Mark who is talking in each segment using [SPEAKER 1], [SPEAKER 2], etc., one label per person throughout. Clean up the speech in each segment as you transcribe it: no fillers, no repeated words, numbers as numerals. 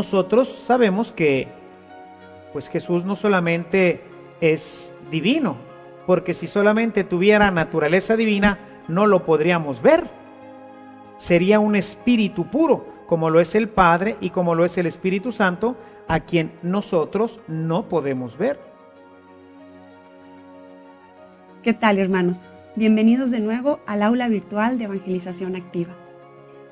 [SPEAKER 1] nosotros sabemos que pues Jesús no solamente es divino, porque si solamente tuviera naturaleza divina, no lo podríamos ver. Sería un espíritu puro, como lo es el Padre y como lo es el Espíritu Santo, a quien nosotros no podemos ver.
[SPEAKER 2] ¿Qué tal, hermanos? Bienvenidos de nuevo al aula virtual de Evangelización Activa.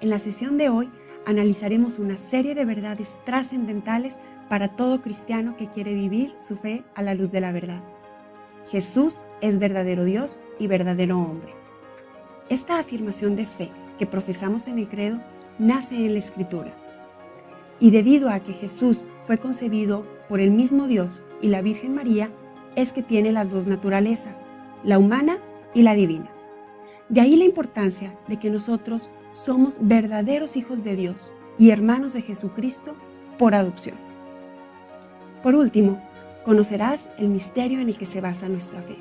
[SPEAKER 2] En la sesión de hoy analizaremos una serie de verdades trascendentales para todo cristiano que quiere vivir su fe a la luz de la verdad. Jesús es verdadero Dios y verdadero hombre. Esta afirmación de fe que profesamos en el credo nace en la Escritura. Y debido a que Jesús fue concebido por el mismo Dios y la Virgen María, es que tiene las dos naturalezas, la humana y la divina. De ahí la importancia de que nosotros somos verdaderos hijos de Dios y hermanos de Jesucristo por adopción. Por último, conocerás el misterio en el que se basa nuestra fe.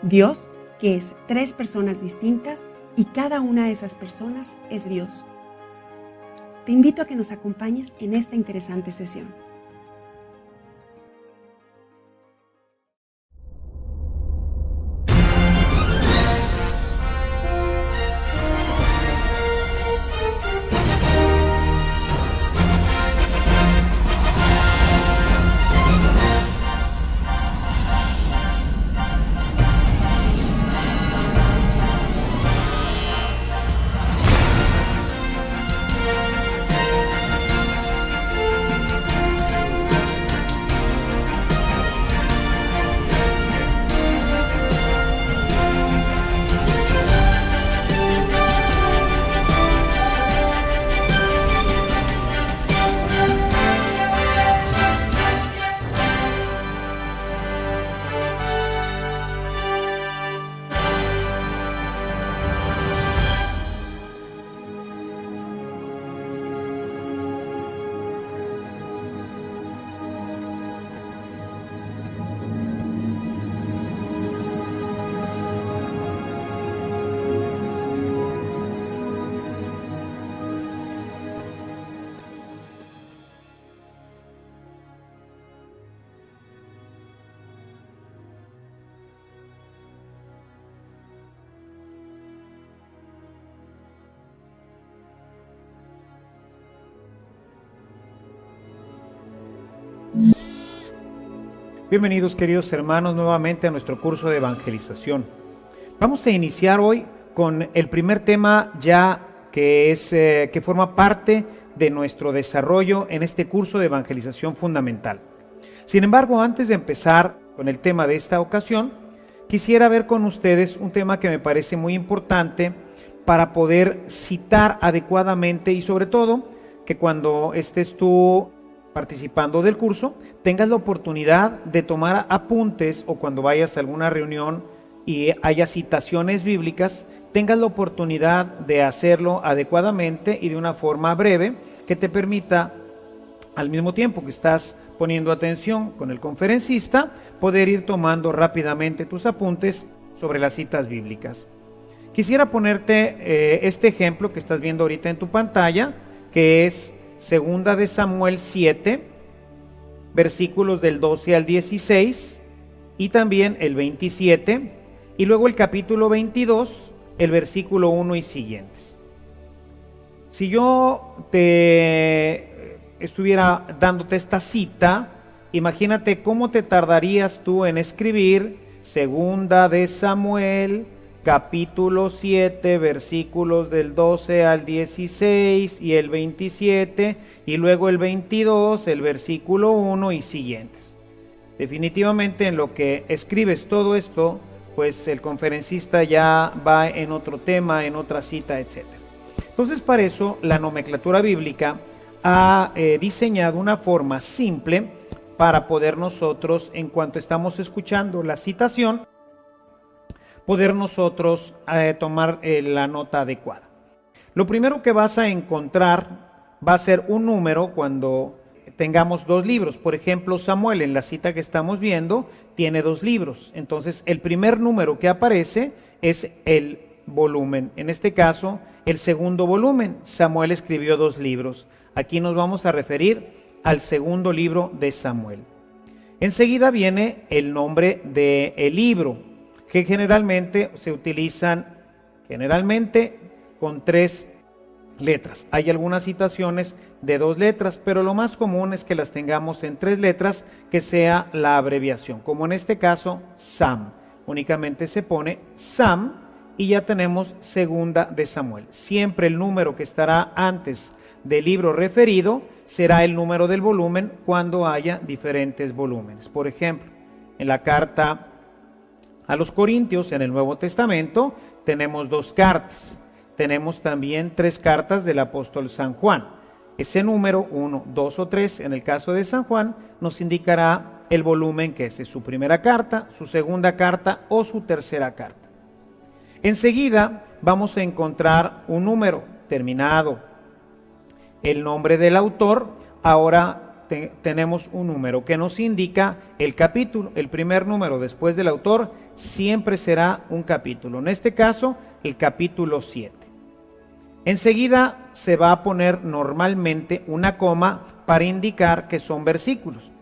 [SPEAKER 2] Dios, que es 3 personas distintas y cada una de esas personas es Dios. Te invito a que nos acompañes en esta interesante sesión.
[SPEAKER 1] Bienvenidos, queridos hermanos, nuevamente a nuestro curso de evangelización. Vamos a iniciar hoy con el primer tema ya que forma parte de nuestro desarrollo en este curso de evangelización fundamental. Sin embargo, antes de empezar con el tema de esta ocasión, quisiera ver con ustedes un tema que me parece muy importante para poder citar adecuadamente y sobre todo que cuando estés tú participando del curso, tengas la oportunidad de tomar apuntes o cuando vayas a alguna reunión y haya citaciones bíblicas, tengas la oportunidad de hacerlo adecuadamente y de una forma breve que te permita, al mismo tiempo que estás poniendo atención con el conferencista, poder ir tomando rápidamente tus apuntes sobre las citas bíblicas. Quisiera ponerte este ejemplo que estás viendo ahorita en tu pantalla, que es Segunda de Samuel 7, versículos del 12 al 16 y también el 27 y luego el capítulo 22, el versículo 1 y siguientes. Si yo te estuviera dándote esta cita, imagínate cómo te tardarías tú en escribir Segunda de Samuel capítulo 7, versículos del 12 al 16 y el 27, y luego el 22, el versículo 1 y siguientes. Definitivamente en lo que escribes todo esto, pues el conferencista ya va en otro tema, en otra cita, etc. Entonces, para eso la nomenclatura bíblica ha diseñado una forma simple para poder nosotros, en cuanto estamos escuchando la citación, poder nosotros tomar la nota adecuada. Lo primero que vas a encontrar va a ser un número cuando tengamos 2 libros. Por ejemplo, Samuel, en la cita que estamos viendo, tiene 2 libros. Entonces, el primer número que aparece es el volumen. En este caso, el segundo volumen. Samuel escribió 2 libros. Aquí nos vamos a referir al segundo libro de Samuel. Enseguida viene el nombre del libro, que generalmente se utilizan con 3 letras. Hay algunas citaciones de 2 letras, pero lo más común es que las tengamos en 3 letras, que sea la abreviación, como en este caso Sam. Únicamente se pone Sam y ya tenemos segunda de Samuel. Siempre el número que estará antes del libro referido será el número del volumen cuando haya diferentes volúmenes. Por ejemplo, en la carta a los Corintios en el Nuevo Testamento tenemos 2 cartas. Tenemos también 3 cartas del apóstol San Juan. Ese número 1, 2 o 3 en el caso de San Juan nos indicará el volumen que es su primera carta, su segunda carta o su tercera carta. Enseguida vamos a encontrar un número terminado el nombre del autor. Ahora tenemos un número que nos indica el capítulo. El primer número después del autor siempre será un capítulo. En este caso, el capítulo 7. Enseguida se va a poner normalmente una coma para indicar que son versículos.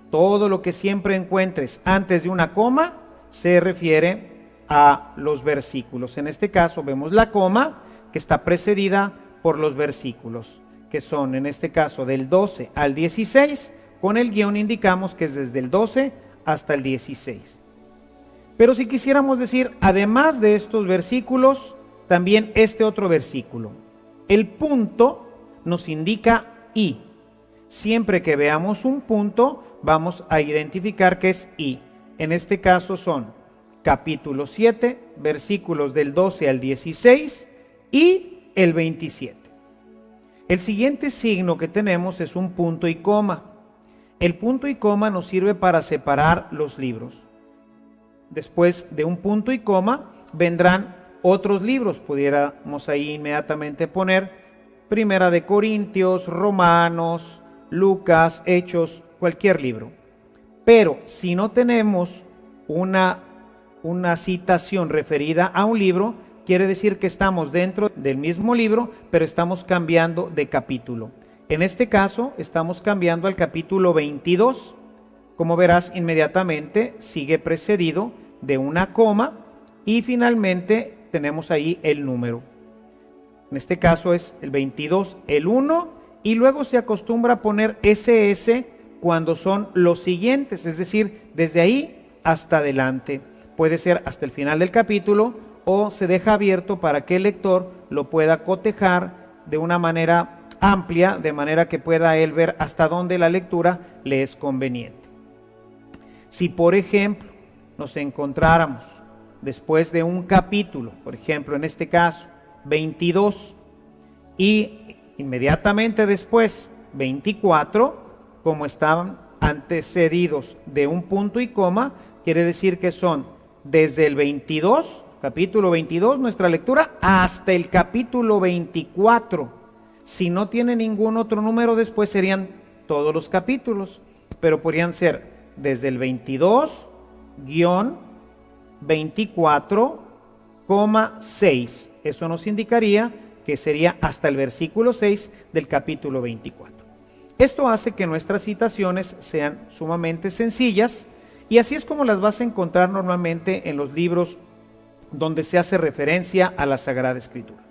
[SPEAKER 1] Todo lo que siempre encuentres antes de una coma se refiere a los versículos. En este caso vemos la coma que está precedida por los versículos, que son en este caso del 12 al 16, con el guión indicamos que es desde el 12 hasta el 16. Pero si quisiéramos decir, además de estos versículos, también este otro versículo, el punto nos indica y. Siempre que veamos un punto, vamos a identificar que es y. En este caso son capítulo 7, versículos del 12 al 16 y el 27. El siguiente signo que tenemos es un punto y coma. El punto y coma nos sirve para separar los libros. Después de un punto y coma vendrán otros libros. Pudiéramos ahí inmediatamente poner Primera de Corintios, Romanos, Lucas, Hechos, cualquier libro. Pero si no tenemos una citación referida a un libro, quiere decir que estamos dentro del mismo libro, pero estamos cambiando de capítulo. En este caso, estamos cambiando al capítulo 22. Como verás, inmediatamente sigue precedido de una coma y finalmente tenemos ahí el número. En este caso es el 22, el 1, y luego se acostumbra a poner SS cuando son los siguientes, es decir, desde ahí hasta adelante. Puede ser hasta el final del capítulo o se deja abierto para que el lector lo pueda cotejar de una manera amplia, de manera que pueda él ver hasta dónde la lectura le es conveniente. Si, por ejemplo, nos encontráramos después de un capítulo, por ejemplo, en este caso, 22, y inmediatamente después, 24, como estaban antecedidos de un punto y coma, quiere decir que son desde el 22, capítulo 22, nuestra lectura, hasta el capítulo 24. Si no tiene ningún otro número después serían todos los capítulos, pero podrían ser desde el 22-24,6. Eso nos indicaría que sería hasta el versículo 6 del capítulo 24. Esto hace que nuestras citaciones sean sumamente sencillas y así es como las vas a encontrar normalmente en los libros donde se hace referencia a la Sagrada Escritura.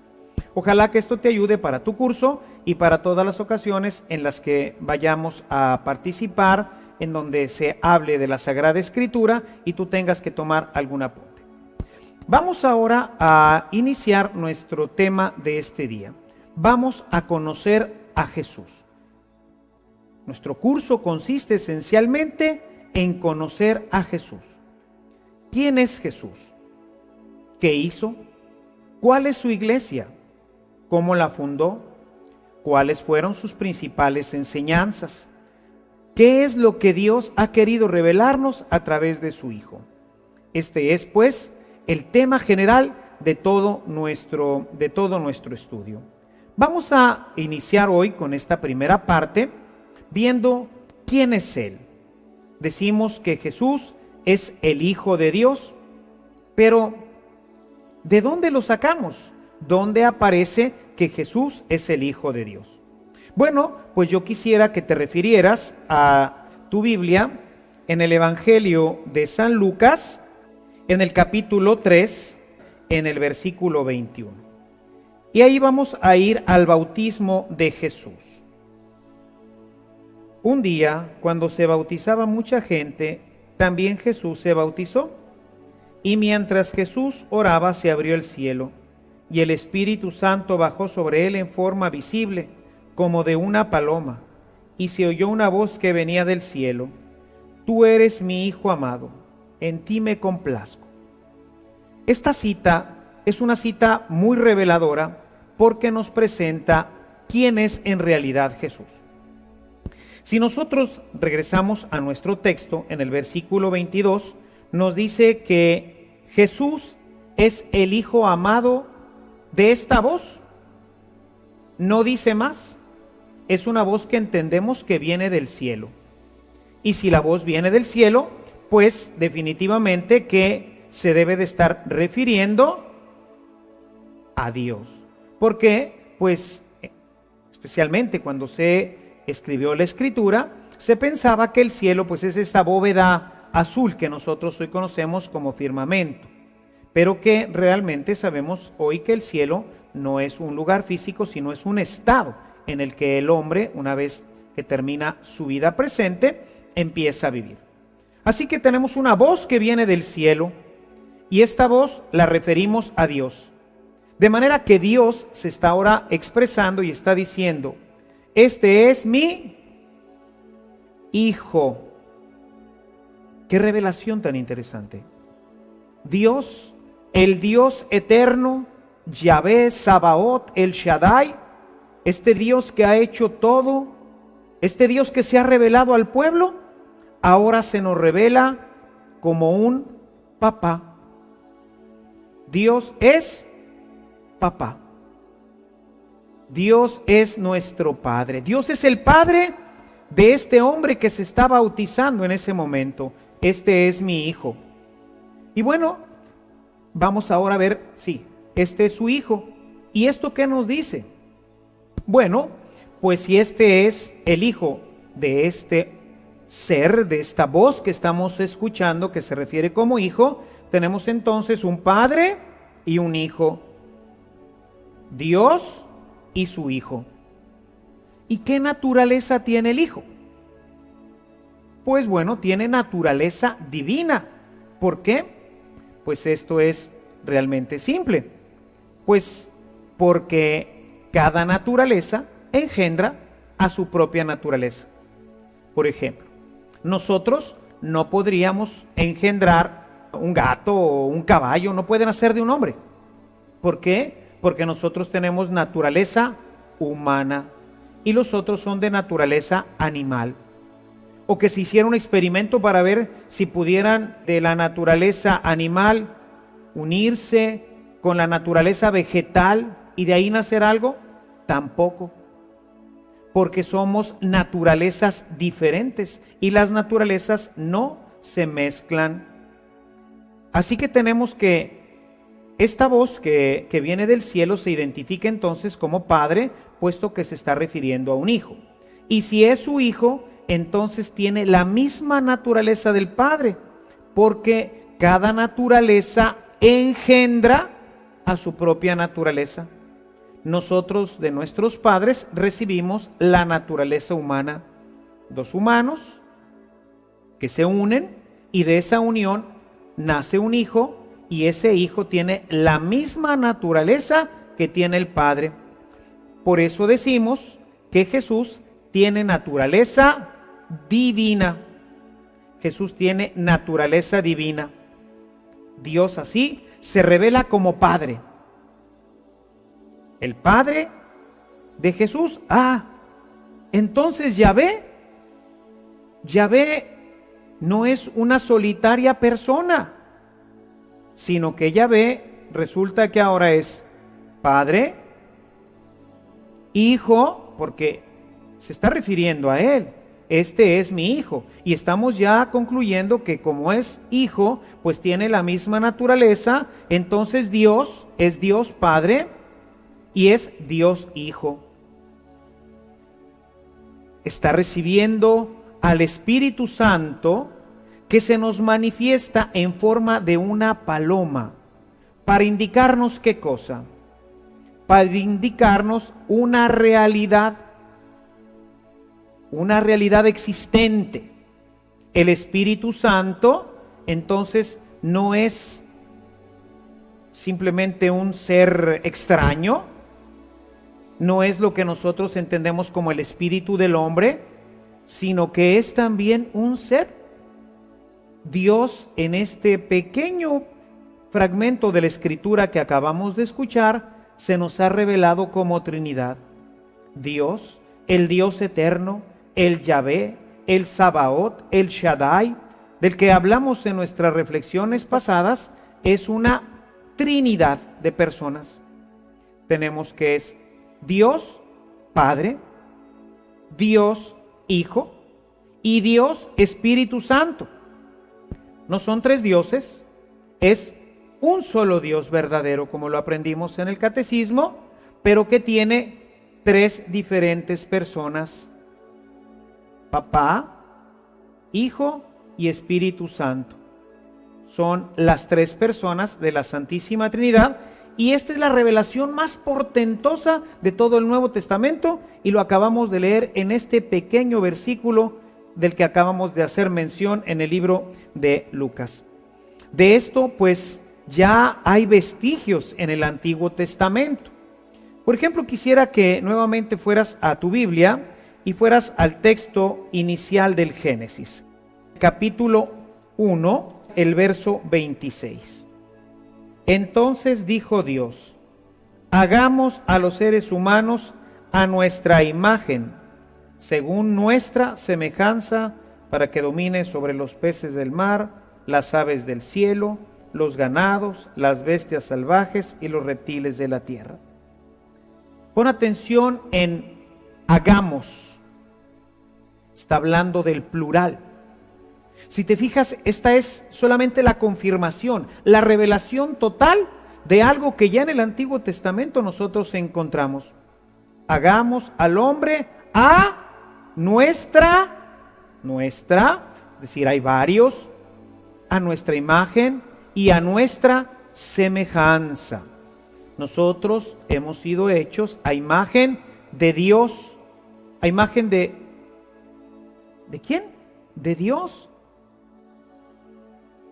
[SPEAKER 1] Ojalá que esto te ayude para tu curso y para todas las ocasiones en las que vayamos a participar, en donde se hable de la Sagrada Escritura y tú tengas que tomar algún apunte. Vamos ahora a iniciar nuestro tema de este día. Vamos a conocer a Jesús. Nuestro curso consiste esencialmente en conocer a Jesús. ¿Quién es Jesús? ¿Qué hizo? ¿Cuál es su iglesia? ¿Cómo la fundó? ¿Cuáles fueron sus principales enseñanzas? ¿Qué es lo que Dios ha querido revelarnos a través de su Hijo? Este es, pues, el tema general de todo nuestro estudio. Vamos a iniciar hoy con esta primera parte viendo quién es Él. Decimos que Jesús es el Hijo de Dios, pero ¿de dónde lo sacamos? ¿Dónde aparece que Jesús es el Hijo de Dios? Bueno, pues yo quisiera que te refirieras a tu Biblia en el Evangelio de San Lucas, en el capítulo 3, en el versículo 21. Y ahí vamos a ir al bautismo de Jesús. Un día, cuando se bautizaba mucha gente, también Jesús se bautizó. Y mientras Jesús oraba, se abrió el cielo, y el Espíritu Santo bajó sobre él en forma visible, como de una paloma, y se oyó una voz que venía del cielo: Tú eres mi Hijo amado, en ti me complazco. Esta cita es una cita muy reveladora porque nos presenta quién es en realidad Jesús. Si nosotros regresamos a nuestro texto, en el versículo 22, nos dice que Jesús es el Hijo amado de esta voz. No dice más. Es una voz que entendemos que viene del cielo. Y si la voz viene del cielo, pues definitivamente que se debe de estar refiriendo a Dios. ¿Por qué? Pues especialmente cuando se escribió la Escritura, se pensaba que el cielo pues es esta bóveda azul que nosotros hoy conocemos como firmamento, pero que realmente sabemos hoy que el cielo no es un lugar físico, sino es un estado en el que el hombre, una vez que termina su vida presente, empieza a vivir. Así que tenemos una voz que viene del cielo, y esta voz la referimos a Dios. De manera que Dios se está ahora expresando y está diciendo: este es mi Hijo. Qué revelación tan interesante. Dios, el Dios eterno, Yahvé, Sabaoth, el Shaddai, este Dios que ha hecho todo, este Dios que se ha revelado al pueblo, ahora se nos revela como un papá. Dios es papá. Dios es nuestro Padre. Dios es el Padre de este hombre que se está bautizando en ese momento. Este es mi Hijo. Y bueno, vamos ahora a ver, sí, este es su Hijo. ¿Y esto qué nos dice? Bueno, pues si este es el Hijo de este ser, de esta voz que estamos escuchando, que se refiere como Hijo, tenemos entonces un Padre y un Hijo. Dios y su Hijo. ¿Y qué naturaleza tiene el Hijo? Pues bueno, tiene naturaleza divina. ¿Por qué? Pues esto es realmente simple. Pues porque cada naturaleza engendra a su propia naturaleza. Por ejemplo, nosotros no podríamos engendrar un gato o un caballo, no pueden nacer de un hombre. ¿Por qué? Porque nosotros tenemos naturaleza humana y los otros son de naturaleza animal. O que se hiciera un experimento para ver si pudieran de la naturaleza animal unirse con la naturaleza vegetal y de ahí nacer algo, tampoco. Porque somos naturalezas diferentes y las naturalezas no se mezclan. Así que tenemos que esta voz que viene del cielo se identifica entonces como Padre, puesto que se está refiriendo a un Hijo. Y si es su Hijo, entonces tiene la misma naturaleza del Padre, porque cada naturaleza engendra a su propia naturaleza. Nosotros de nuestros padres recibimos la naturaleza humana, dos humanos que se unen y de esa unión nace un hijo y ese hijo tiene la misma naturaleza que tiene el Padre. Por eso decimos que Jesús tiene naturaleza divina. Jesús tiene naturaleza divina. Dios así se revela como Padre. El Padre de Jesús. Entonces Yahvé no es una solitaria persona, sino que Yahvé resulta que ahora es Padre, Hijo, porque se está refiriendo a Él. Este es mi Hijo. Y estamos ya concluyendo que como es Hijo, pues tiene la misma naturaleza. Entonces Dios es Dios Padre y es Dios Hijo. está recibiendo al Espíritu Santo, que se nos manifiesta en forma de una paloma, para indicarnos ¿qué cosa? Para indicarnos una realidad existente. El Espíritu Santo, entonces, no es simplemente un ser extraño, no es lo que nosotros entendemos como el espíritu del hombre, sino que es también un ser. Dios, en este pequeño fragmento de la Escritura que acabamos de escuchar, se nos ha revelado como Trinidad. Dios, el Dios eterno, el Yahvé, el Sabaoth, el Shaddai, del que hablamos en nuestras reflexiones pasadas, es una Trinidad de personas. Tenemos que es Dios Padre, Dios Hijo y Dios Espíritu Santo. No son tres dioses, es un solo Dios verdadero, como lo aprendimos en el catecismo, pero que tiene tres diferentes personas: Papá, Hijo y Espíritu Santo. Son las tres personas de la Santísima Trinidad, y esta es la revelación más portentosa de todo el Nuevo Testamento, y lo acabamos de leer en este pequeño versículo del que acabamos de hacer mención en el libro de Lucas. De esto pues ya hay vestigios en el Antiguo Testamento. Por ejemplo, quisiera que nuevamente fueras a tu Biblia y fueras al texto inicial del Génesis, capítulo 1, el verso 26. Entonces dijo Dios: hagamos a los seres humanos a nuestra imagen, según nuestra semejanza, para que domine sobre los peces del mar, las aves del cielo, los ganados, las bestias salvajes y los reptiles de la tierra. Pon atención en hagamos. Está hablando del plural. Si te fijas, esta es solamente la confirmación, la revelación total de algo que ya en el Antiguo Testamento nosotros encontramos. Hagamos al hombre a nuestra, es decir, hay varios, a nuestra imagen y a nuestra semejanza. Nosotros hemos sido hechos a imagen de Dios, a imagen ¿de quién? De Dios.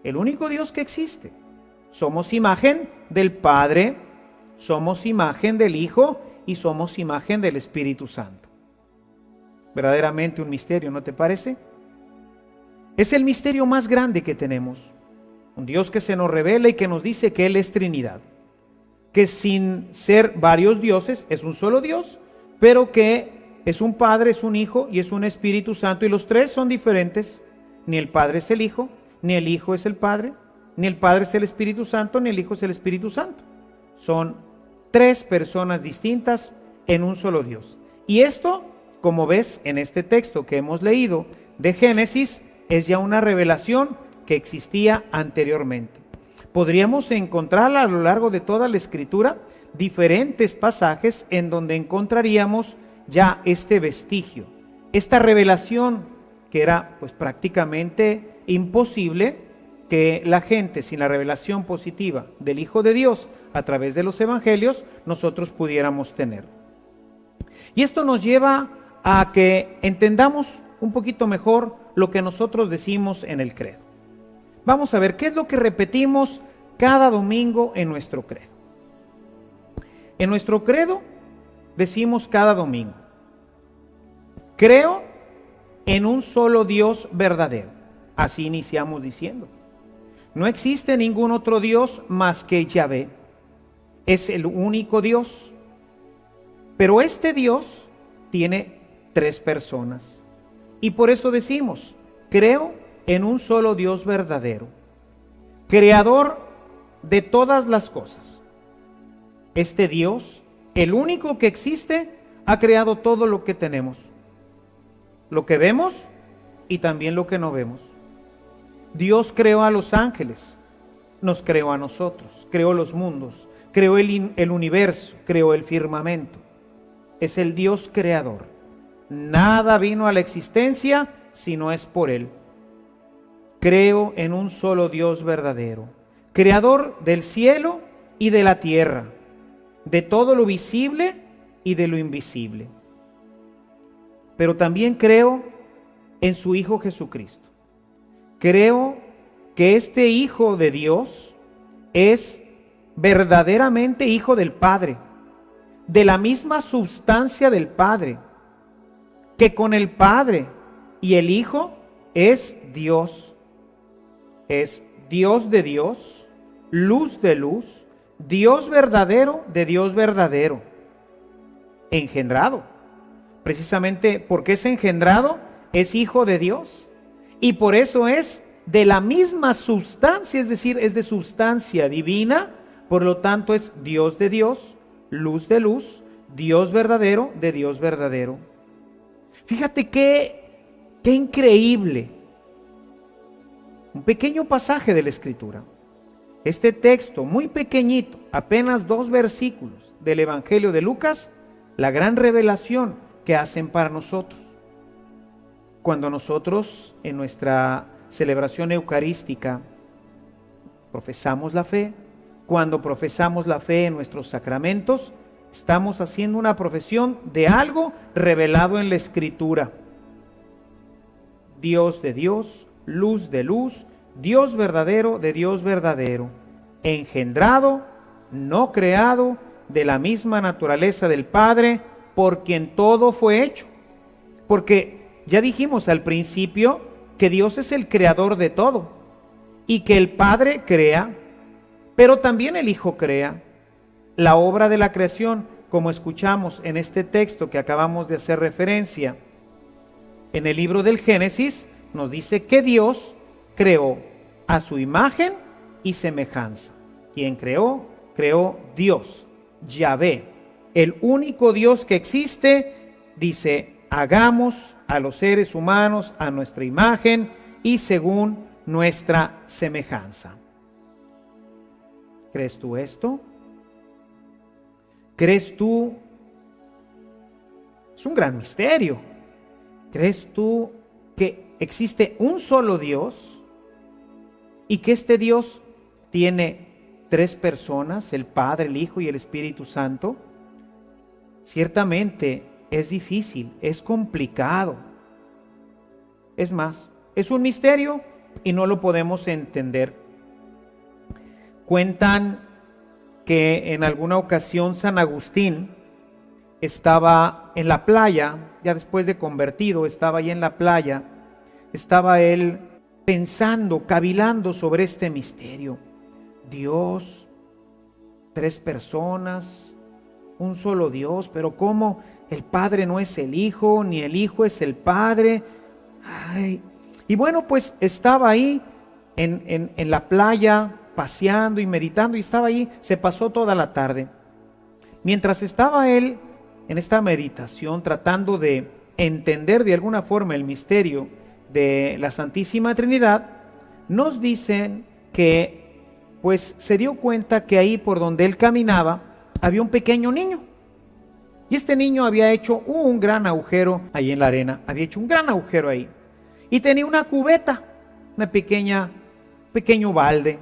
[SPEAKER 1] El único Dios que existe. Somos imagen del Padre, somos imagen del Hijo y somos imagen del Espíritu Santo. Verdaderamente un misterio, ¿no te parece? Es el misterio más grande que tenemos. Un Dios que se nos revela y que nos dice que Él es Trinidad. Que sin ser varios dioses, es un solo Dios, pero que es un Padre, es un Hijo y es un Espíritu Santo, y los tres son diferentes. Ni el Padre es el Hijo, ni el Hijo es el Padre, ni el Padre es el Espíritu Santo, ni el Hijo es el Espíritu Santo. Son tres personas distintas en un solo Dios. Y esto, como ves en este texto que hemos leído de Génesis, es ya una revelación que existía anteriormente. Podríamos encontrar a lo largo de toda la Escritura diferentes pasajes en donde encontraríamos ya este vestigio, esta revelación que era pues prácticamente imposible que la gente, sin la revelación positiva del Hijo de Dios a través de los evangelios, nosotros pudiéramos tener. Y esto nos lleva a que entendamos un poquito mejor lo que nosotros decimos en el credo. Vamos a ver qué es lo que repetimos cada domingo en nuestro credo. En nuestro credo decimos cada domingo: creo en un solo Dios verdadero. Así iniciamos diciendo: no existe ningún otro Dios más que Yahvé. Es el único Dios. Pero este Dios tiene tres personas. Y por eso decimos: creo en un solo Dios verdadero, creador de todas las cosas. Este Dios, el único que existe, ha creado todo lo que tenemos, lo que vemos y también lo que no vemos. Dios creó a los ángeles, nos creó a nosotros, creó los mundos, creó el universo, creó el firmamento. Es el Dios creador. Nada vino a la existencia si no es por Él. Creo en un solo Dios verdadero, creador del cielo y de la tierra, de todo lo visible y de lo invisible. Pero también creo en su Hijo Jesucristo. Creo que este Hijo de Dios es verdaderamente Hijo del Padre, de la misma substancia del Padre, que con el Padre y el Hijo es Dios. Es Dios de Dios, luz de luz, Dios verdadero de Dios verdadero, engendrado. Precisamente porque es engendrado, es Hijo de Dios, y por eso es de la misma substancia, es decir, es de substancia divina, por lo tanto es Dios de Dios, luz de luz, Dios verdadero de Dios verdadero. Fíjate qué increíble. Un pequeño pasaje de la Escritura. Este texto muy pequeñito, apenas 2 versículos del Evangelio de Lucas, la gran revelación que hacen para nosotros. Cuando nosotros en nuestra celebración eucarística profesamos la fe, cuando profesamos la fe en nuestros sacramentos, estamos haciendo una profesión de algo revelado en la Escritura. Dios de Dios, luz de luz, Dios verdadero de Dios verdadero, engendrado, no creado, de la misma naturaleza del Padre, por quien todo fue hecho. Porque ya dijimos al principio que Dios es el creador de todo y que el Padre crea, pero también el Hijo crea. La obra de la creación, como escuchamos en este texto que acabamos de hacer referencia, en el libro del Génesis, nos dice que Dios creó a su imagen y semejanza. ¿Quién creó? Creó Dios, Yahvé, el único Dios que existe. Dice, hagamos a los seres humanos a nuestra imagen y según nuestra semejanza. ¿Crees tú esto? ¿Crees tú? Es un gran misterio. ¿Crees tú que existe un solo Dios y que este Dios tiene 3 personas, el Padre, el Hijo y el Espíritu Santo? Ciertamente es difícil, es complicado. Es más, es un misterio y no lo podemos entender. Cuentan que en alguna ocasión San Agustín estaba en la playa, ya después de convertido, estaba ahí en la playa, estaba él pensando, cavilando sobre este misterio. Dios, 3 personas, un solo Dios, pero ¿cómo el Padre no es el Hijo, ni el Hijo es el Padre? Ay. Y bueno, pues estaba ahí en la playa, paseando y meditando, y estaba ahí, se pasó toda la tarde. Mientras estaba él en esta meditación, tratando de entender de alguna forma el misterio de la Santísima Trinidad, nos dicen que pues se dio cuenta que ahí por donde él caminaba había un pequeño niño. Y este niño había hecho un gran agujero ahí en la arena, había hecho un gran agujero ahí. Y tenía una cubeta, pequeño balde.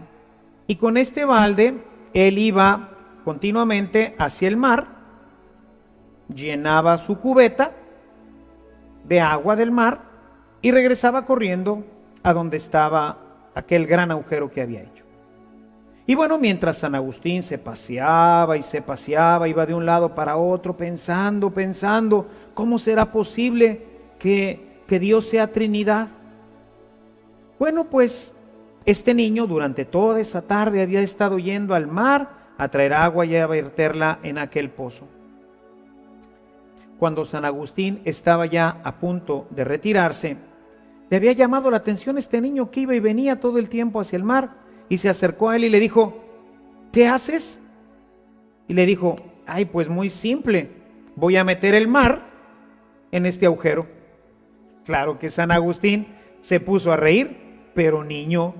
[SPEAKER 1] Y con este balde él iba continuamente hacia el mar, llenaba su cubeta de agua del mar y regresaba corriendo a donde estaba aquel gran agujero que había hecho. Y bueno, mientras San Agustín se paseaba, iba de un lado para otro pensando, ¿cómo será posible que Dios sea Trinidad? Bueno, pues este niño durante toda esa tarde había estado yendo al mar a traer agua y a verterla en aquel pozo. Cuando San Agustín estaba ya a punto de retirarse, le había llamado la atención este niño que iba y venía todo el tiempo hacia el mar, y se acercó a él y le dijo, ¿qué haces? Y le dijo, ay, pues muy simple, voy a meter el mar en este agujero. Claro que San Agustín se puso a reír, pero niño,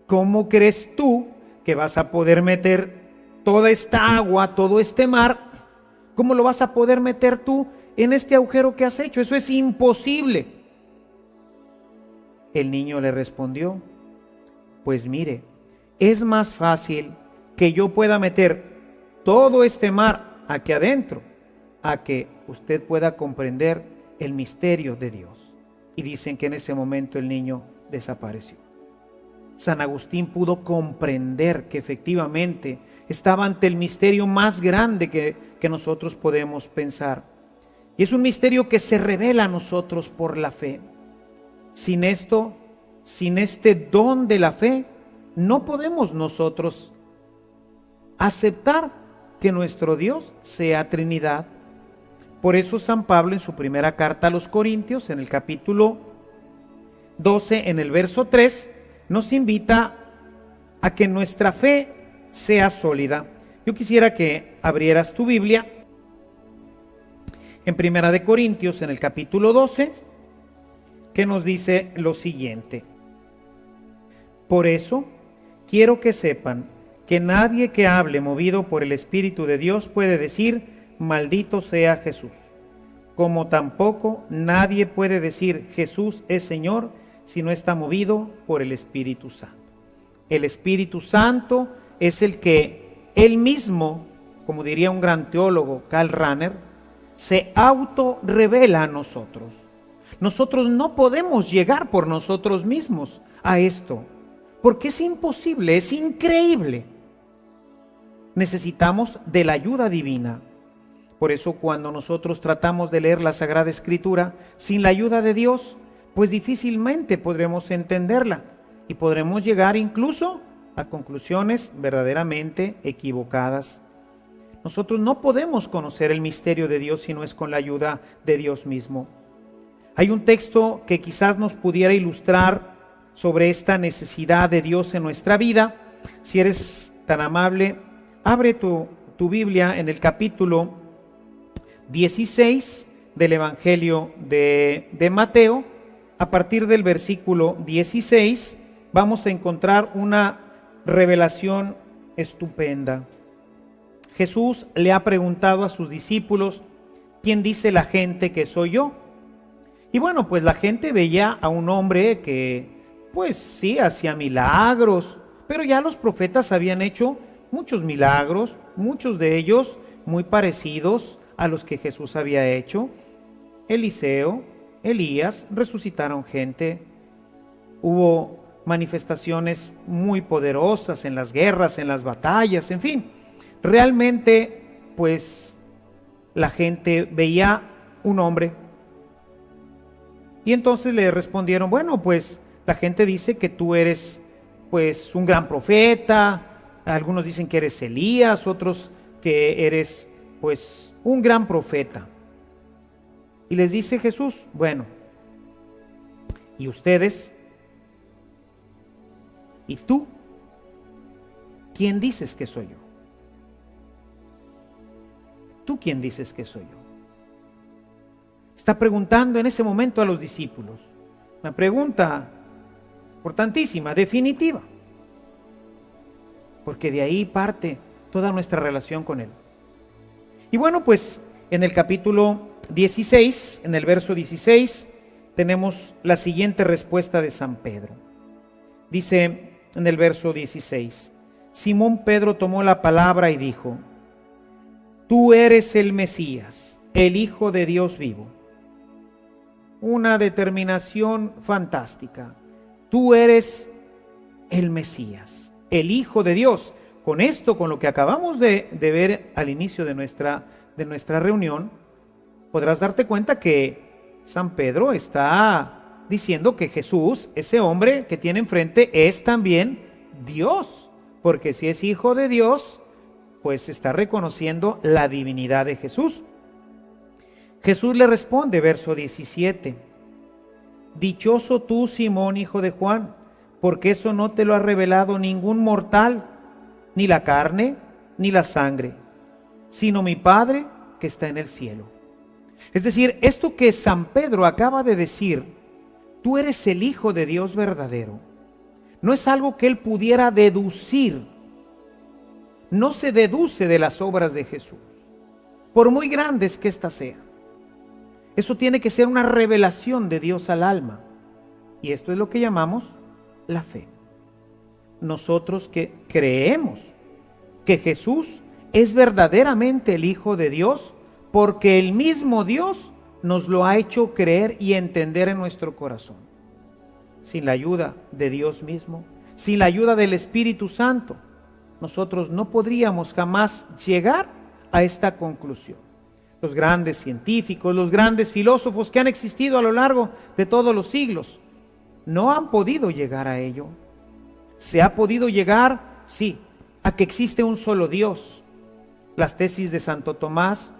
[SPEAKER 1] ¿cómo crees tú que vas a poder meter toda esta agua, todo este mar? ¿Cómo lo vas a poder meter tú en este agujero que has hecho, eso es imposible. El niño le respondió, pues mire, es más fácil que yo pueda meter todo este mar aquí adentro, a que usted pueda comprender el misterio de Dios. Y dicen que en ese momento el niño desapareció. San Agustín pudo comprender que efectivamente estaba ante el misterio más grande que nosotros podemos pensar. Y es un misterio que se revela a nosotros por la fe. Sin esto, sin este don de la fe, no podemos nosotros aceptar que nuestro Dios sea Trinidad. Por eso San Pablo en su primera carta a los Corintios, en el capítulo 12, en el verso 3, nos invita a que nuestra fe sea sólida. Yo quisiera que abrieras tu Biblia en Primera de Corintios, en el capítulo 12, que nos dice lo siguiente. Por eso quiero que sepan que nadie que hable movido por el Espíritu de Dios puede decir, maldito sea Jesús. Como tampoco nadie puede decir, Jesús es Señor, si no está movido por el Espíritu Santo. El Espíritu Santo es el que él mismo, como diría un gran teólogo, Karl Rahner, se autorrevela a nosotros. Nosotros no podemos llegar por nosotros mismos a esto, porque es imposible, es increíble. Necesitamos de la ayuda divina. Por eso cuando nosotros tratamos de leer la Sagrada Escritura sin la ayuda de Dios, pues difícilmente podremos entenderla y podremos llegar incluso a conclusiones verdaderamente equivocadas. Nosotros no podemos conocer el misterio de Dios si no es con la ayuda de Dios mismo. Hay un texto que quizás nos pudiera ilustrar sobre esta necesidad de Dios en nuestra vida. Si eres tan amable, abre tu Biblia en el capítulo 16 del Evangelio de Mateo. A partir del versículo 16 vamos a encontrar una revelación estupenda. Jesús le ha preguntado a sus discípulos, ¿quién dice la gente que soy yo? Y bueno, pues la gente veía a un hombre que, pues sí, hacía milagros, pero ya los profetas habían hecho muchos milagros, muchos de ellos muy parecidos a los que Jesús había hecho. Eliseo, Elías resucitaron gente, hubo manifestaciones muy poderosas en las guerras, en las batallas, en fin. Realmente, pues, la gente veía un hombre. Y entonces le respondieron, bueno, pues, la gente dice que tú eres, pues, un gran profeta. Algunos dicen que eres Elías, otros que eres, pues, un gran profeta. Y les dice Jesús, bueno, ¿y ustedes? ¿Y tú? ¿Quién dices que soy yo? ¿Tú quién dices que soy yo? Está preguntando en ese momento a los discípulos. Una pregunta importantísima, definitiva. Porque de ahí parte toda nuestra relación con Él. Y bueno, pues en el capítulo 16, en el verso 16, tenemos la siguiente respuesta de San Pedro. Dice en el verso 16, Simón Pedro tomó la palabra y dijo, tú eres el Mesías, el Hijo de Dios vivo. Una determinación fantástica. Tú eres el Mesías, el Hijo de Dios. Con esto, con lo que acabamos de ver al inicio de nuestra reunión, podrás darte cuenta que San Pedro está diciendo que Jesús, ese hombre que tiene enfrente, es también Dios. Porque si es Hijo de Dios, pues está reconociendo la divinidad de Jesús. Jesús le responde, verso 17, dichoso tú, Simón, hijo de Juan, porque eso no te lo ha revelado ningún mortal, ni la carne, ni la sangre, sino mi Padre que está en el cielo. Es decir, esto que San Pedro acaba de decir, tú eres el Hijo de Dios verdadero, no es algo que él pudiera deducir. No se deduce de las obras de Jesús, por muy grandes que éstas sean. Eso tiene que ser una revelación de Dios al alma. Y esto es lo que llamamos la fe. Nosotros que creemos que Jesús es verdaderamente el Hijo de Dios, porque el mismo Dios nos lo ha hecho creer y entender en nuestro corazón. Sin la ayuda de Dios mismo, sin la ayuda del Espíritu Santo, nosotros no podríamos jamás llegar a esta conclusión. Los grandes científicos, los grandes filósofos que han existido a lo largo de todos los siglos, no han podido llegar a ello. Se ha podido llegar, sí, a que existe un solo Dios. Las tesis de Santo Tomás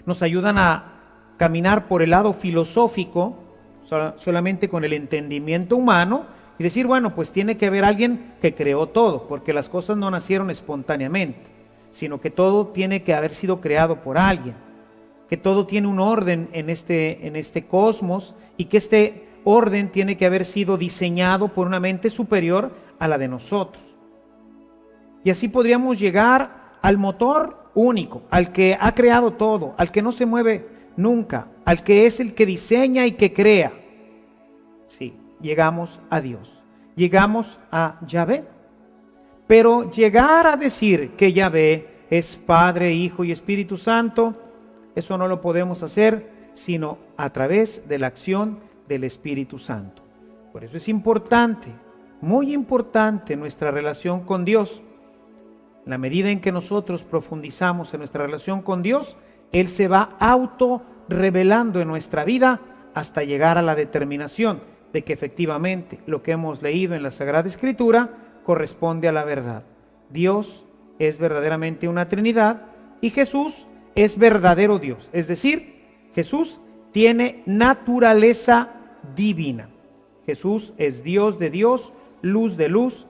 [SPEAKER 1] nos ayudan a caminar por el lado filosófico, solamente con el entendimiento humano, y decir, bueno, pues tiene que haber alguien que creó todo, porque las cosas no nacieron espontáneamente, sino que todo tiene que haber sido creado por alguien, que todo tiene un orden en este cosmos, y que este orden tiene que haber sido diseñado por una mente superior a la de nosotros. Y así podríamos llegar al motor único, al que ha creado todo, al que no se mueve nunca, al que es el que diseña y que crea. Sí, llegamos a Dios, llegamos a Yahvé. Pero llegar a decir que Yahvé es Padre, Hijo y Espíritu Santo, eso no lo podemos hacer sino a través de la acción del Espíritu Santo. Por eso es importante, muy importante, nuestra relación con Dios. En la medida en que nosotros profundizamos en nuestra relación con Dios, Él se va auto revelando en nuestra vida hasta llegar a la determinación de que efectivamente lo que hemos leído en la Sagrada Escritura corresponde a la verdad. Dios es verdaderamente una Trinidad y Jesús es verdadero Dios. Es decir, Jesús tiene naturaleza divina. Jesús es Dios de Dios, luz de luz,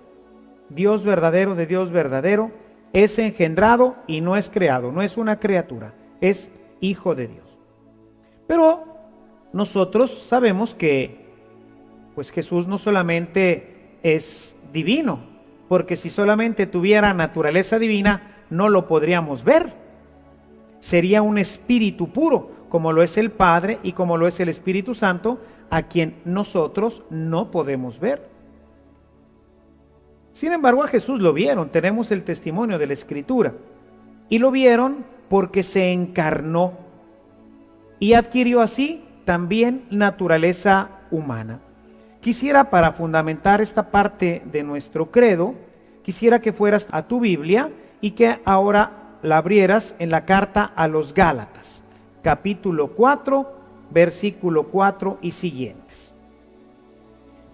[SPEAKER 1] Dios verdadero de Dios verdadero, es engendrado y no es creado, no es una criatura, es Hijo de Dios. Pero nosotros sabemos que pues Jesús no solamente es divino, porque si solamente tuviera naturaleza divina no lo podríamos ver. Sería un espíritu puro, como lo es el Padre y como lo es el Espíritu Santo, a quien nosotros no podemos ver. Sin embargo, a Jesús lo vieron, tenemos el testimonio de la Escritura, y lo vieron porque se encarnó y adquirió así también naturaleza humana. Quisiera, para fundamentar esta parte de nuestro credo, quisiera que fueras a tu Biblia y que ahora la abrieras en la carta a los Gálatas, capítulo 4, versículo 4 y siguientes.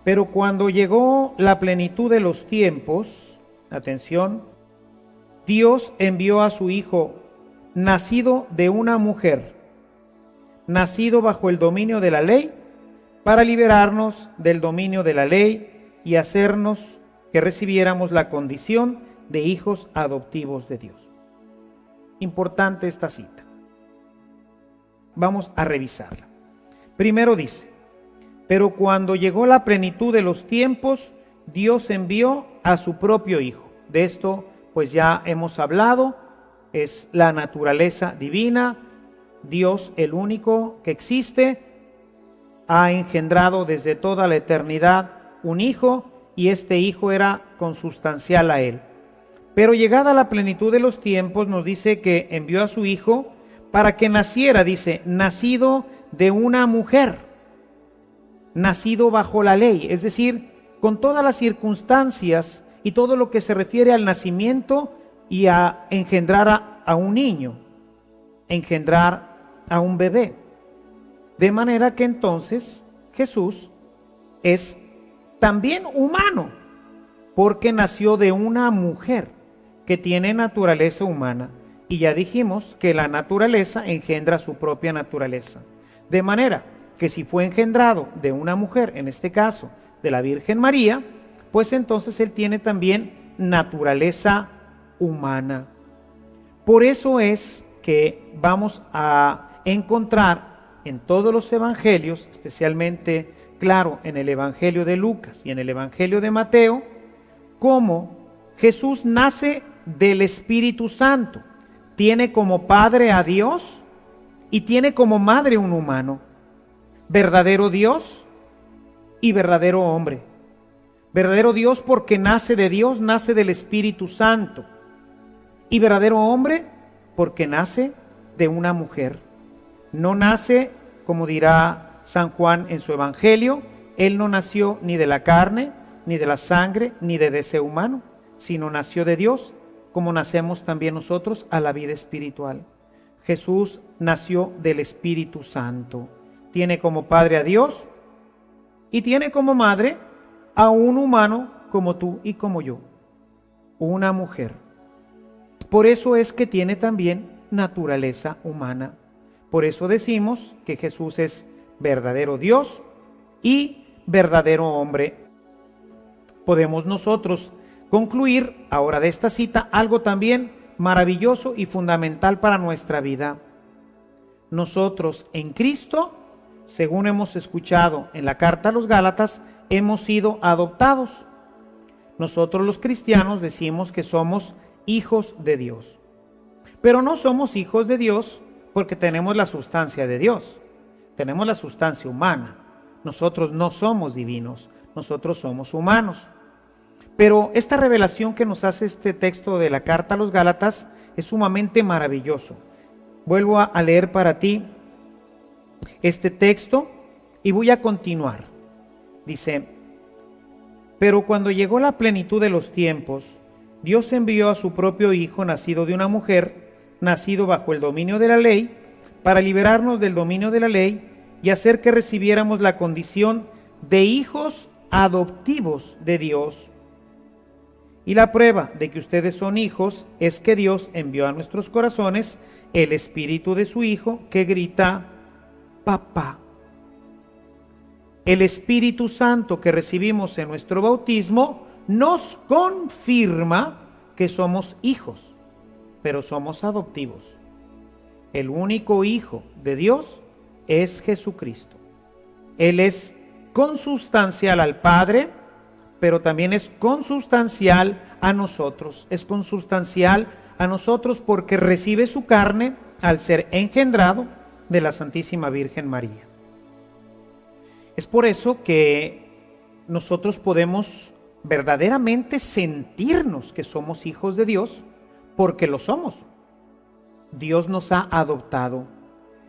[SPEAKER 1] Pero cuando llegó la plenitud de los tiempos, atención, Dios envió a su Hijo, nacido de una mujer, nacido bajo el dominio de la ley, para liberarnos del dominio de la ley y hacernos que recibiéramos la condición de hijos adoptivos de Dios. Importante esta cita. Vamos a revisarla. Primero dice, pero cuando llegó la plenitud de los tiempos, Dios envió a su propio Hijo. De esto pues ya hemos hablado, es la naturaleza divina. Dios, el único que existe, ha engendrado desde toda la eternidad un Hijo, y este Hijo era consubstancial a Él. Pero llegada la plenitud de los tiempos, nos dice que envió a su Hijo para que naciera, dice, nacido de una mujer, nacido bajo la ley, es decir, con todas las circunstancias y todo lo que se refiere al nacimiento y a engendrar a un niño, engendrar a un bebé. De manera que entonces Jesús es también humano, porque nació de una mujer que tiene naturaleza humana. Y ya dijimos que la naturaleza engendra su propia naturaleza. De manera que si fue engendrado de una mujer, en este caso de la Virgen María, pues entonces Él tiene también naturaleza humana. Por eso es que vamos a encontrar en todos los evangelios, especialmente, claro, en el Evangelio de Lucas y en el Evangelio de Mateo, cómo Jesús nace del Espíritu Santo. Tiene como padre a Dios y tiene como madre un humano, verdadero Dios y verdadero hombre. Verdadero Dios porque nace de Dios, nace del Espíritu Santo. Y verdadero hombre porque nace de una mujer. No nace, como dirá San Juan en su Evangelio, él no nació ni de la carne, ni de la sangre, ni de deseo humano, sino nació de Dios, como nacemos también nosotros a la vida espiritual. Jesús nació del Espíritu Santo. Tiene como padre a Dios y tiene como madre a un humano como tú y como yo, una mujer. Por eso es que tiene también naturaleza humana. Por eso decimos que Jesús es verdadero Dios y verdadero hombre. Podemos nosotros concluir ahora de esta cita algo también maravilloso y fundamental para nuestra vida. Nosotros en Cristo, según hemos escuchado en la carta a los Gálatas, hemos sido adoptados. Nosotros los cristianos decimos que somos hijos de Dios. Pero no somos hijos de Dios porque tenemos la sustancia de Dios. Tenemos la sustancia humana. Nosotros no somos divinos, nosotros somos humanos. Pero esta revelación que nos hace este texto de la carta a los Gálatas es sumamente maravilloso. Vuelvo a leer para ti este texto y voy a continuar. Dice: pero cuando llegó la plenitud de los tiempos, Dios envió a su propio Hijo, nacido de una mujer, nacido bajo el dominio de la ley, para liberarnos del dominio de la ley y hacer que recibiéramos la condición de hijos adoptivos de Dios. Y la prueba de que ustedes son hijos es que Dios envió a nuestros corazones el Espíritu de su Hijo, que grita: Papá. El Espíritu Santo que recibimos en nuestro bautismo nos confirma que somos hijos, pero somos adoptivos. El único Hijo de Dios es Jesucristo. Él es consubstancial al Padre, pero también es consubstancial a nosotros. Es consubstancial a nosotros porque recibe su carne al ser engendrado de la Santísima Virgen María. Es por eso que nosotros podemos verdaderamente sentirnos que somos hijos de Dios, porque lo somos. Dios nos ha adoptado.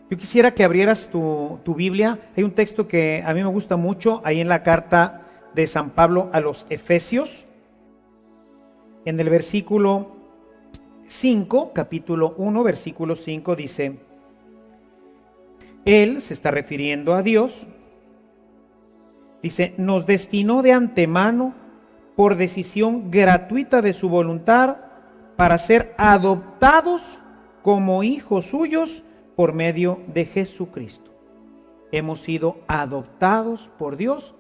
[SPEAKER 1] Yo quisiera que abrieras tu Biblia. Hay un texto que a mí me gusta mucho, ahí en la carta de San Pablo a los Efesios, en el versículo 5, capítulo 1, versículo 5, dice: Él, se está refiriendo a Dios, dice, nos destinó de antemano por decisión gratuita de su voluntad para ser adoptados como hijos suyos por medio de Jesucristo. Hemos sido adoptados por Dios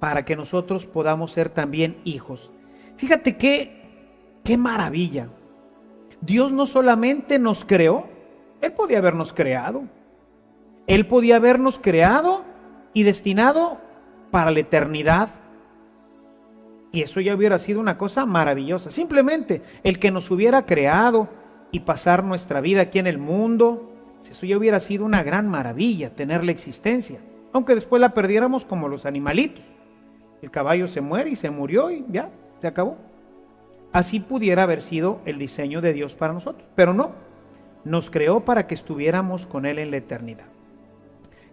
[SPEAKER 1] para que nosotros podamos ser también hijos. Fíjate qué maravilla. Dios no solamente nos creó, Él podía habernos creado. Él podía habernos creado y destinado para la eternidad. Y eso ya hubiera sido una cosa maravillosa. Simplemente el que nos hubiera creado y pasar nuestra vida aquí en el mundo, eso ya hubiera sido una gran maravilla, tener la existencia. Aunque después la perdiéramos como los animalitos. El caballo se muere y se murió y ya, se acabó. Así pudiera haber sido el diseño de Dios para nosotros. Pero no, nos creó para que estuviéramos con Él en la eternidad.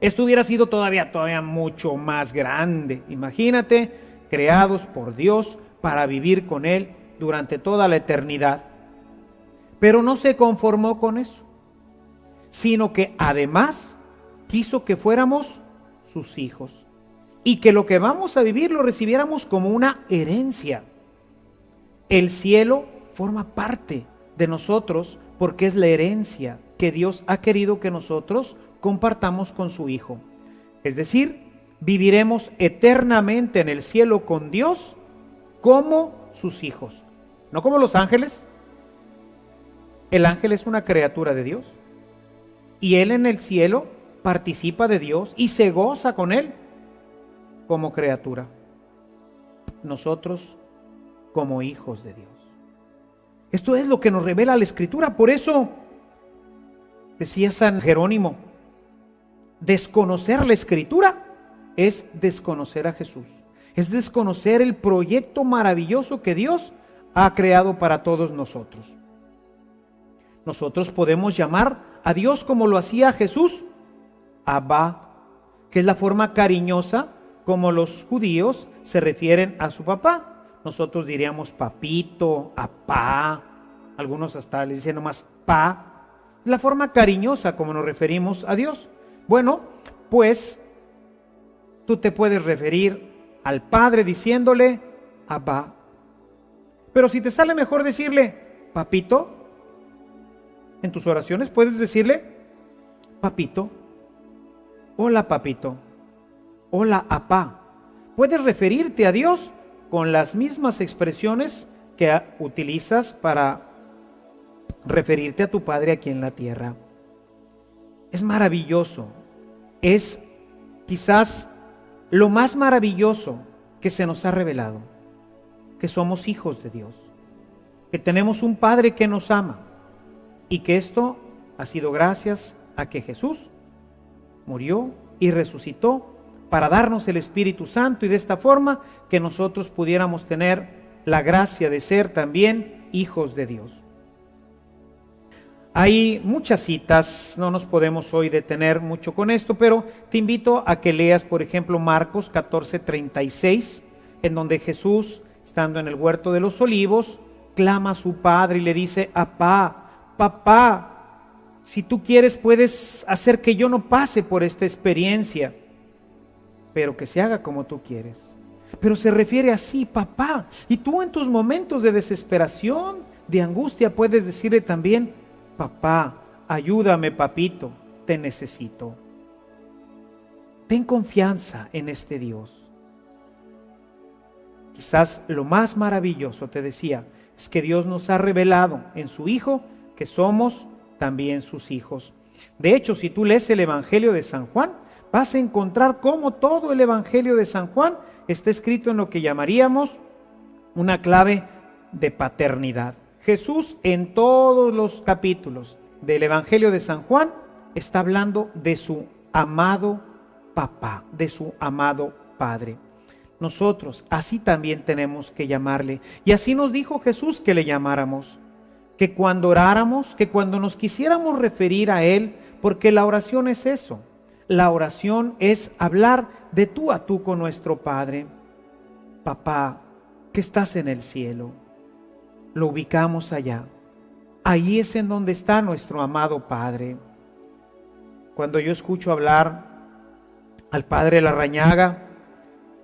[SPEAKER 1] Esto hubiera sido todavía mucho más grande. Imagínate, creados por Dios para vivir con Él durante toda la eternidad. Pero no se conformó con eso, sino que además quiso que fuéramos sus hijos y que lo que vamos a vivir lo recibiéramos como una herencia. El cielo forma parte de nosotros porque es la herencia que Dios ha querido que nosotros compartamos con su Hijo. Es decir, viviremos eternamente en el cielo con Dios como sus hijos, no como los ángeles. El ángel es una criatura de Dios y él en el cielo participa de Dios y se goza con Él como criatura. Nosotros como hijos de Dios. Esto es lo que nos revela la Escritura. Por eso Decía San Jerónimo, desconocer la Escritura es desconocer a Jesús. Es desconocer el proyecto maravilloso que Dios ha creado para todos nosotros. Nosotros podemos llamar a Dios como lo hacía Jesús, Abba, que es la forma cariñosa como los judíos se refieren a su papá. Nosotros diríamos papito, apá, algunos hasta le dicen nomás pa. Es la forma cariñosa como nos referimos a Dios. Bueno, pues tú te puedes referir al Padre diciéndole Abba. Pero si te sale mejor decirle papito, en tus oraciones puedes decirle papito, hola papito, hola apá. Puedes referirte a Dios con las mismas expresiones que utilizas para referirte a tu Padre aquí en la tierra. Es maravilloso, es quizás lo más maravilloso que se nos ha revelado, que somos hijos de Dios, que tenemos un Padre que nos ama y que esto ha sido gracias a que Jesús murió y resucitó para darnos el Espíritu Santo y de esta forma que nosotros pudiéramos tener la gracia de ser también hijos de Dios. Hay muchas citas, no nos podemos hoy detener mucho con esto, pero te invito a que leas, por ejemplo, Marcos 14:36, en donde Jesús, estando en el huerto de los olivos, clama a su Padre y le dice, Apá, papá, si tú quieres puedes hacer que yo no pase por esta experiencia, pero que se haga como tú quieres. Pero se refiere así, papá, y tú en tus momentos de desesperación, de angustia, puedes decirle también, papá, ayúdame papito, te necesito. Ten confianza en este Dios. Quizás lo más maravilloso, te decía, es que Dios nos ha revelado en su Hijo que somos también sus hijos. De hecho, si tú lees el Evangelio de San Juan, vas a encontrar cómo todo el Evangelio de San Juan está escrito en lo que llamaríamos una clave de paternidad. Jesús en todos los capítulos del Evangelio de San Juan está hablando de su amado papá, de su amado Padre. Nosotros así también tenemos que llamarle. Y así nos dijo Jesús que le llamáramos. Que cuando oráramos, que cuando nos quisiéramos referir a Él, porque la oración es eso. La oración es hablar de tú a tú con nuestro Padre. Papá, que estás en el cielo. Lo ubicamos allá. Ahí es en donde está nuestro amado Padre. Cuando yo escucho hablar al Padre Larrañaga,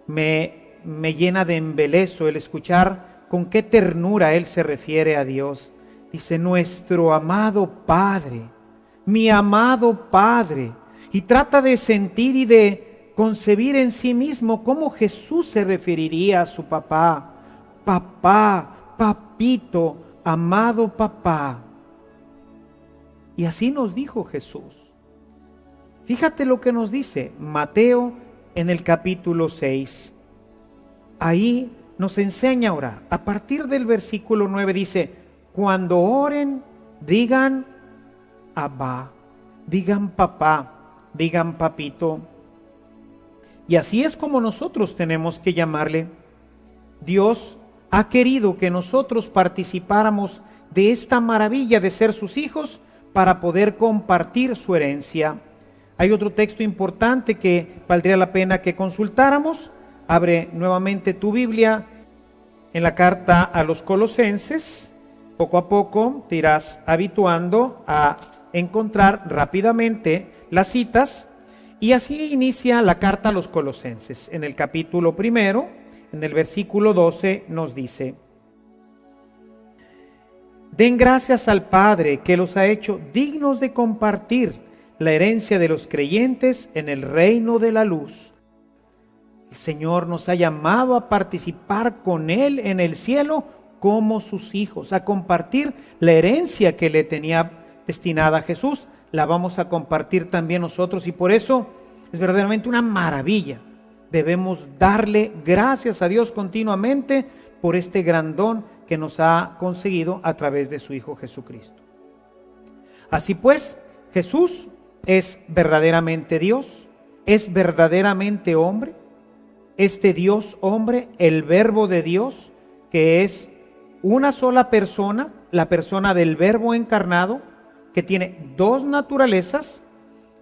[SPEAKER 1] me llena de embeleso el escuchar con qué ternura Él se refiere a Dios. Dice, nuestro amado Padre, mi amado Padre. Y trata de sentir y de concebir en sí mismo cómo Jesús se referiría a su papá. Papá, papito, amado papá. Y así nos dijo Jesús. Fíjate lo que nos dice Mateo en el capítulo 6. Ahí nos enseña a orar. A partir del versículo 9 dice, cuando oren, digan Abba, digan papá, digan papito. Y así es como nosotros tenemos que llamarle. Dios ha querido que nosotros participáramos de esta maravilla de ser sus hijos para poder compartir su herencia. Hay otro texto importante que valdría la pena que consultáramos. Abre nuevamente tu Biblia en la carta a los Colosenses. Poco a poco te irás habituando a encontrar rápidamente las citas. Y así inicia la carta a los Colosenses. En el capítulo 1, en el versículo 12 nos dice: den gracias al Padre que los ha hecho dignos de compartir la herencia de los creyentes en el reino de la luz. El Señor nos ha llamado a participar con Él en el cielo como sus hijos, a compartir la herencia que le tenía destinada a Jesús. La vamos a compartir también nosotros y por eso es verdaderamente una maravilla. Debemos darle gracias a Dios continuamente por este gran don que nos ha conseguido a través de su Hijo Jesucristo. Así pues, Jesús es verdaderamente Dios, es verdaderamente hombre. Este Dios hombre, el Verbo de Dios, que es una sola persona, la persona del Verbo encarnado, que tiene dos naturalezas.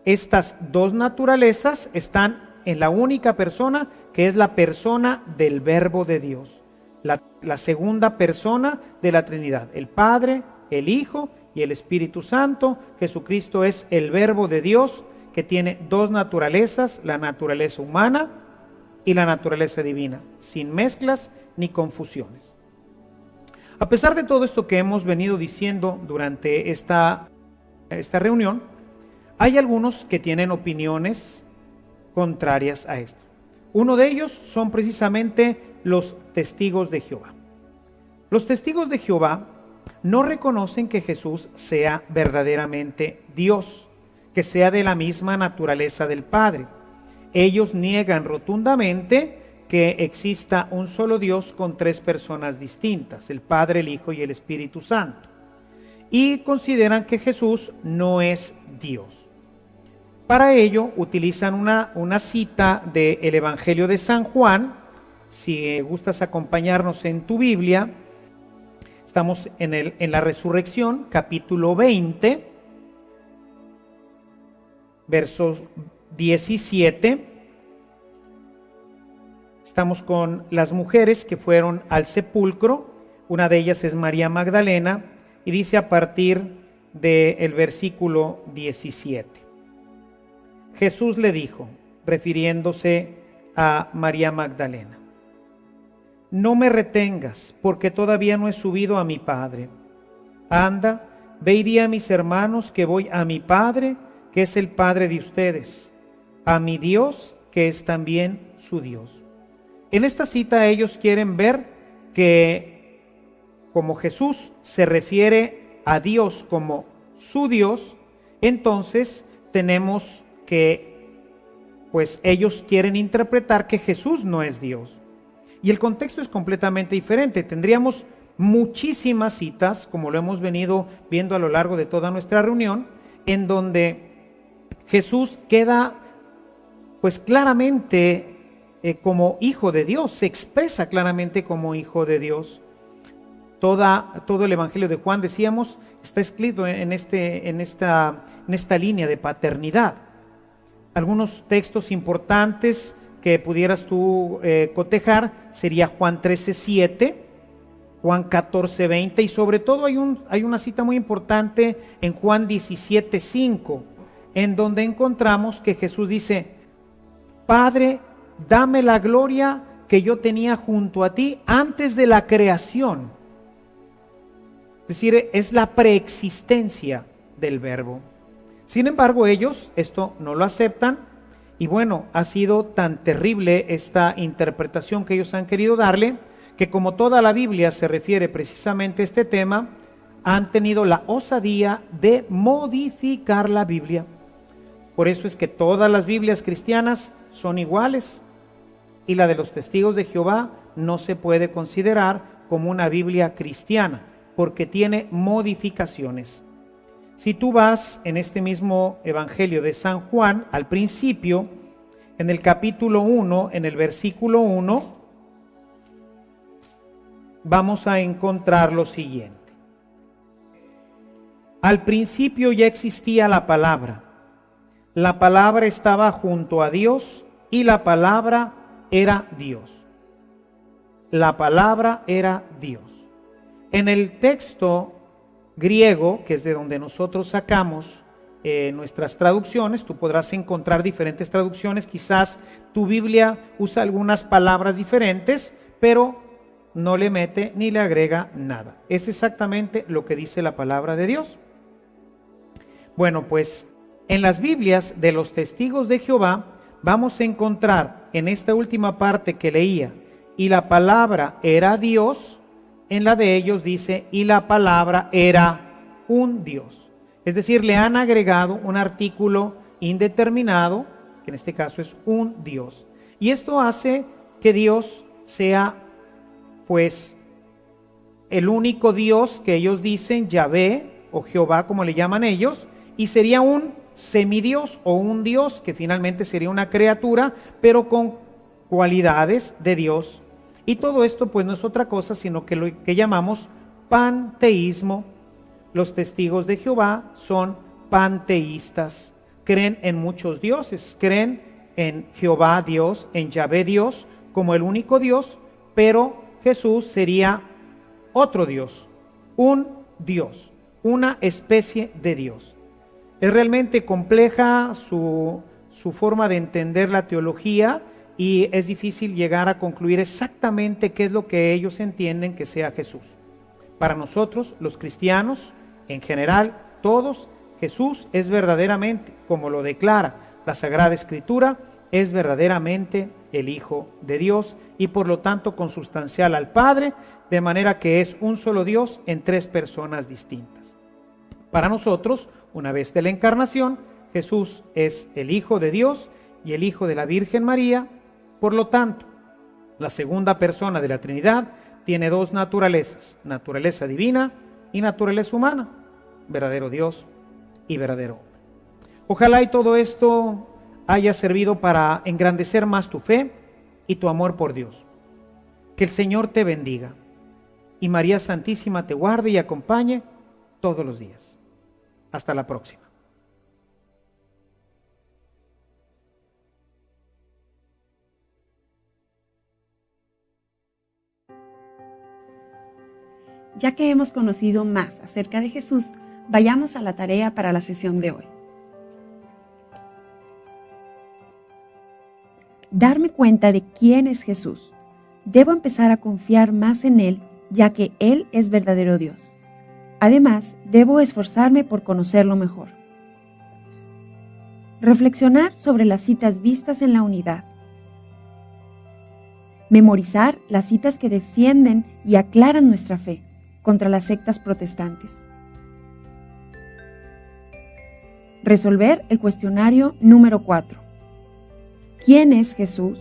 [SPEAKER 1] Estas dos naturalezas están en la única persona, que es la persona del Verbo de Dios, la segunda persona de la Trinidad, el Padre, el Hijo y el Espíritu Santo. Jesucristo es el Verbo de Dios, que tiene dos naturalezas, la naturaleza humana y la naturaleza divina, sin mezclas ni confusiones. A pesar de todo esto que hemos venido diciendo durante esta reunión, hay algunos que tienen opiniones contrarias a esto. Uno de ellos son precisamente los testigos de Jehová. Los testigos de Jehová no reconocen que Jesús sea verdaderamente Dios, que sea de la misma naturaleza del Padre. Ellos niegan rotundamente que exista un solo Dios con tres personas distintas, el Padre, el Hijo y el Espíritu Santo. Y consideran que Jesús no es Dios. Para ello utilizan una cita del Evangelio de San Juan. Si gustas acompañarnos en tu Biblia, estamos en la Resurrección, capítulo 20, versos 17. Estamos con las mujeres que fueron al sepulcro. Una de ellas es María Magdalena, y dice a partir del versículo 17. Jesús le dijo, refiriéndose a María Magdalena: no me retengas, porque todavía no he subido a mi Padre. Anda, ve y di a mis hermanos que voy a mi Padre, que es el Padre de ustedes, a mi Dios, que es también su Dios. En esta cita ellos quieren ver que, como Jesús se refiere a Dios como su Dios, entonces tenemos que, pues ellos quieren interpretar que Jesús no es Dios. Y el contexto es completamente diferente. Tendríamos muchísimas citas, como lo hemos venido viendo a lo largo de toda nuestra reunión, en donde Jesús queda pues claramente como hijo de Dios, se expresa claramente como hijo de Dios. Todo el Evangelio de Juan, decíamos, está escrito en esta línea de paternidad. Algunos textos importantes que pudieras tú cotejar sería Juan 13:7, Juan 14:20, y sobre todo hay una cita muy importante en Juan 17:5, en donde encontramos que Jesús dice: Padre, dame la gloria que yo tenía junto a ti antes de la creación. Es decir, es la preexistencia del Verbo. Sin embargo, ellos esto no lo aceptan, y bueno, ha sido tan terrible esta interpretación que ellos han querido darle, que como toda la Biblia se refiere precisamente a este tema, han tenido la osadía de modificar la Biblia. Por eso es que todas las Biblias cristianas son iguales, y la de los testigos de Jehová no se puede considerar como una Biblia cristiana, porque tiene modificaciones. Si tú vas en este mismo Evangelio de San Juan, al principio, en el capítulo 1, en el versículo 1, vamos a encontrar lo siguiente. Al principio ya existía la palabra estaba junto a Dios, y la palabra era Dios. La palabra era Dios. En el texto griego, que es de donde nosotros sacamos nuestras traducciones, tú podrás encontrar diferentes traducciones, quizás tu Biblia usa algunas palabras diferentes, pero no le mete ni le agrega nada. Es exactamente lo que dice la palabra de Dios. Bueno, pues en las Biblias de los testigos de Jehová vamos a encontrar en esta última parte que leía, y la palabra era Dios. En la de ellos dice, y la palabra era un Dios. Es decir, le han agregado un artículo indeterminado, que en este caso es un Dios. Y esto hace que Dios sea, pues, el único Dios que ellos dicen, Yahvé o Jehová, como le llaman ellos, y sería un semidios o un Dios que finalmente sería una criatura, pero con cualidades de Dios. Y todo esto pues no es otra cosa sino que lo que llamamos panteísmo. Los testigos de Jehová son panteístas, creen en muchos dioses, creen en Jehová Dios, en Yahvé Dios como el único Dios, pero Jesús sería otro Dios, un Dios, una especie de Dios. Es realmente compleja su forma de entender la teología y es difícil llegar a concluir exactamente qué es lo que ellos entienden que sea Jesús. Para nosotros, los cristianos, en general, todos, Jesús es verdaderamente, como lo declara la Sagrada Escritura, es verdaderamente el Hijo de Dios y por lo tanto consubstancial al Padre, de manera que es un solo Dios en tres personas distintas. Para nosotros, una vez de la encarnación, Jesús es el Hijo de Dios y el Hijo de la Virgen María. Por lo tanto, la segunda persona de la Trinidad tiene dos naturalezas, naturaleza divina y naturaleza humana, verdadero Dios y verdadero hombre. Ojalá y todo esto haya servido para engrandecer más tu fe y tu amor por Dios. Que el Señor te bendiga y María Santísima te guarde y acompañe todos los días. Hasta la próxima.
[SPEAKER 2] Ya que hemos conocido más acerca de Jesús, vayamos a la tarea para la sesión de hoy. Darme cuenta de quién es Jesús. Debo empezar a confiar más en Él, ya que Él es verdadero Dios. Además, debo esforzarme por conocerlo mejor. Reflexionar sobre las citas vistas en la unidad. Memorizar las citas que defienden y aclaran nuestra fe contra las sectas protestantes. Resolver el cuestionario número 4. ¿Quién es Jesús?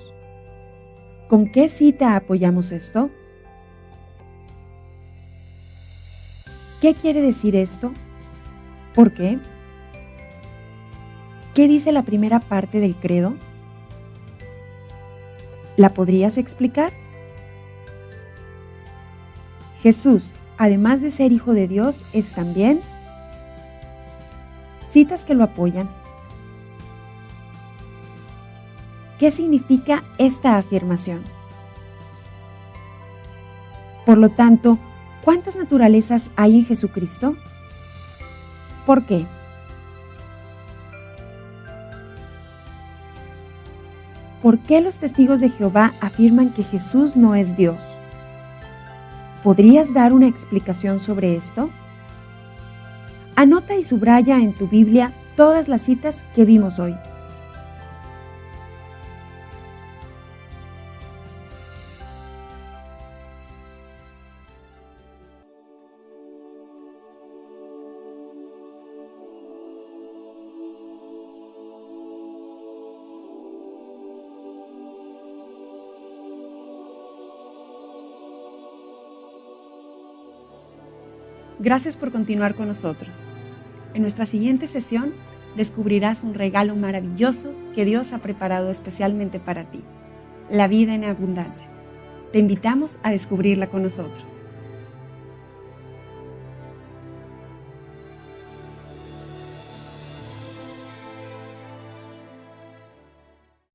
[SPEAKER 2] ¿Con qué cita apoyamos esto? ¿Qué quiere decir esto? ¿Por qué? ¿Qué dice la primera parte del credo? ¿La podrías explicar? Jesús, además de ser Hijo de Dios, es también citas que lo apoyan. ¿Qué significa esta afirmación? Por lo tanto, ¿cuántas naturalezas hay en Jesucristo? ¿Por qué? ¿Por qué los testigos de Jehová afirman que Jesús no es Dios? ¿Podrías dar una explicación sobre esto? Anota y subraya en tu Biblia todas las citas que vimos hoy. Gracias por continuar con nosotros. En nuestra siguiente sesión descubrirás un regalo maravilloso que Dios ha preparado especialmente para ti, la vida en abundancia. Te invitamos a descubrirla con nosotros.